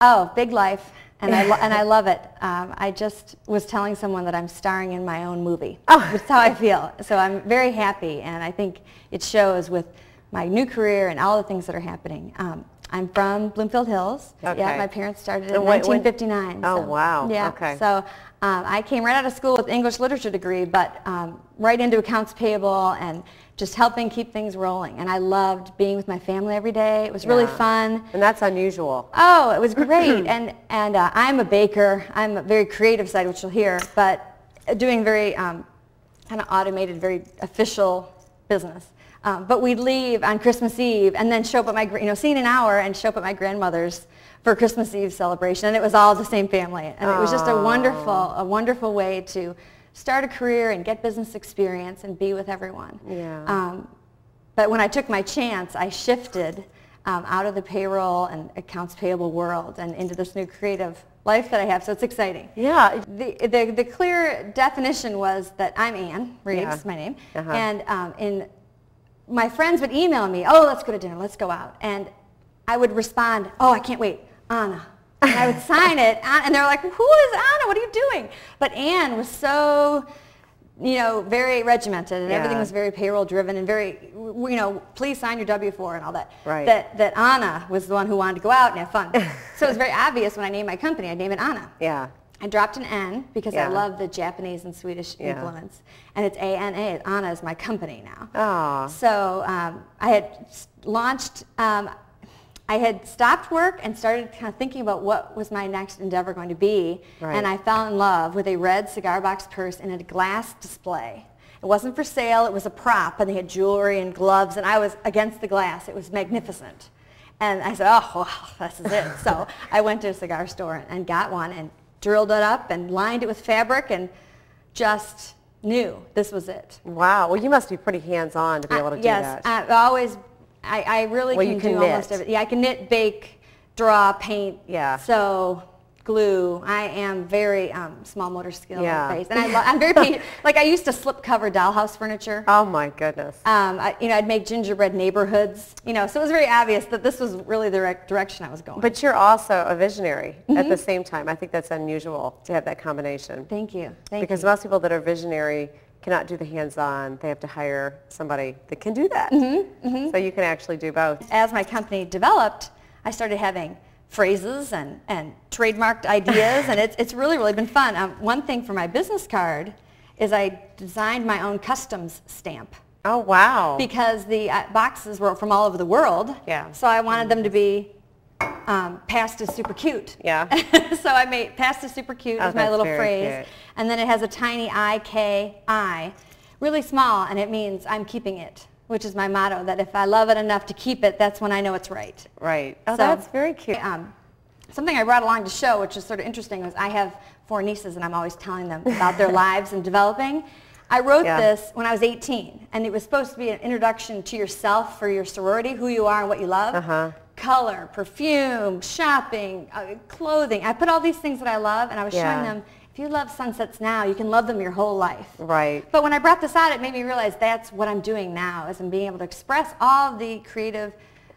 Oh, big life, and I love it. I just was telling someone that I'm starring in my own movie. Oh. That's how I feel. So I'm very happy, and I think it shows with my new career and all the things that are happening. I'm from Bloomfield Hills. Okay. Yeah, my parents started in 1959. Oh, so, wow. Yeah. Okay. So I came right out of school with an English literature degree, but right into accounts payable and just helping keep things rolling. And I loved being with my family every day. It was really fun. And that's unusual. Oh, it was great. and I'm a baker. I'm a very creative side, which you'll hear, but doing very kind of automated, very official business. But we'd leave on Christmas Eve and then show up at my, see in an hour and show up at my grandmother's for Christmas Eve celebration. And it was all the same family. And it was just a wonderful way to start a career and get business experience and be with everyone. Yeah. But when I took my chance, I shifted out of the payroll and accounts payable world and into this new creative life that I have, so it's exciting. Yeah. The clear definition was that I'm Ann Reeves, my name, and my friends would email me, oh, let's go to dinner, let's go out, and I would respond, oh, I can't wait, Anna. And I would sign it, and they're like, who is Anna? What are you doing? But Ann was so, very regimented, and everything was very payroll driven and very, please sign your W-4 and all that. Right. That Anna was the one who wanted to go out and have fun. So it was very obvious when I named my company, I named it Anna. Yeah. I dropped an N because I love the Japanese and Swedish influence, and it's A-N-A. Anna is my company now. Oh. So I had launched. I had stopped work and started kind of thinking about what was my next endeavor going to be, and I fell in love with a red cigar box purse in a glass display. It wasn't for sale, it was a prop, and they had jewelry and gloves, and I was against the glass. It was magnificent. And I said, oh, well, this is it. So I went to a cigar store and got one and drilled it up and lined it with fabric and just knew this was it. Wow. Well, you must be pretty hands-on to be able to do that. Yes. I really can do almost everything. Yeah, I can knit, bake, draw, paint, sew, glue. I am very small motor skill based, and I'm very like I used to slip cover dollhouse furniture. Oh my goodness. I'd make gingerbread neighborhoods. So it was very obvious that this was really the direction I was going. But you're also a visionary at the same time. I think that's unusual to have that combination. Thank you. Because most people that are visionary cannot do the hands-on. They have to hire somebody that can do that. So you can actually do both. As my company developed, I started having phrases and trademarked ideas, and it's really been fun. One thing for my business card is I designed my own customs stamp. Oh, wow. Because the boxes were from all over the world. Yeah. So I wanted them to be past is super cute. Yeah. So I made past is super cute as my little phrase. Cute. And then it has a tiny I-K-I, really small, and it means I'm keeping it, which is my motto, that if I love it enough to keep it, that's when I know it's right. Right. Oh, so, that's very cute. Something I brought along to show, which is sort of interesting, was I have 4 nieces, and I'm always telling them about their lives and developing. I wrote this when I was 18, and it was supposed to be an introduction to yourself for your sorority, who you are and what you love. Color, perfume, shopping, clothing. I put all these things that I love, and I was showing them, if you love sunsets now, you can love them your whole life. Right. But when I brought this out, it made me realize that's what I'm doing now, is I'm being able to express all the creative,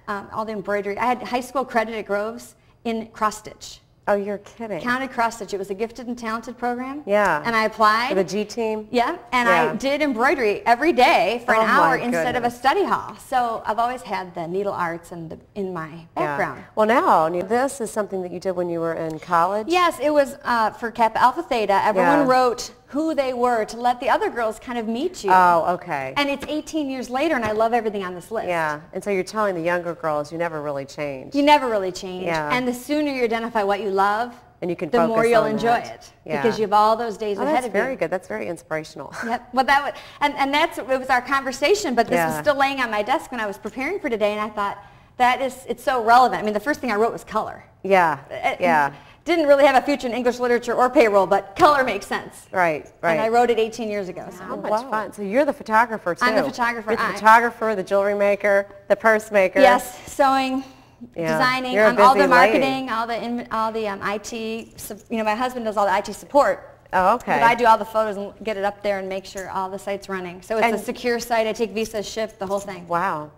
all the embroidery. I had high school credit at Groves in cross-stitch. Oh, you're kidding. Counted cross-stitch. It was a gifted and talented program. Yeah. And I applied. For the G team? Yeah. And I did embroidery every day for an hour instead of a study hall. So I've always had the needle arts in my background. Yeah. Well, now, this is something that you did when you were in college? Yes, it was for Kappa Alpha Theta. Everyone wrote who they were to let the other girls kind of meet you. Oh, okay. And it's 18 years later, and I love everything on this list. Yeah, and so you're telling the younger girls you never really change. You never really change. Yeah. And the sooner you identify what you love, and you can the more you'll enjoy that. it. Yeah. Because you have all those days ahead of you. That's very good. That's very inspirational. Yep. Well, it was our conversation, but this was still laying on my desk when I was preparing for today, and I thought, it's so relevant. I mean, the first thing I wrote was color. Yeah, yeah. Didn't really have a future in English literature or payroll, but color makes sense. Right, right. And I wrote it 18 years ago. So. How much fun. So you're the photographer, too. I'm the photographer. You're the photographer, the jewelry maker, the purse maker. Yes, sewing, designing, all the marketing, all the IT. My husband does all the IT support. Oh, okay. But I do all the photos and get it up there and make sure all the site's running. So it's a secure site. I take Visa, Shift, the whole thing. Wow.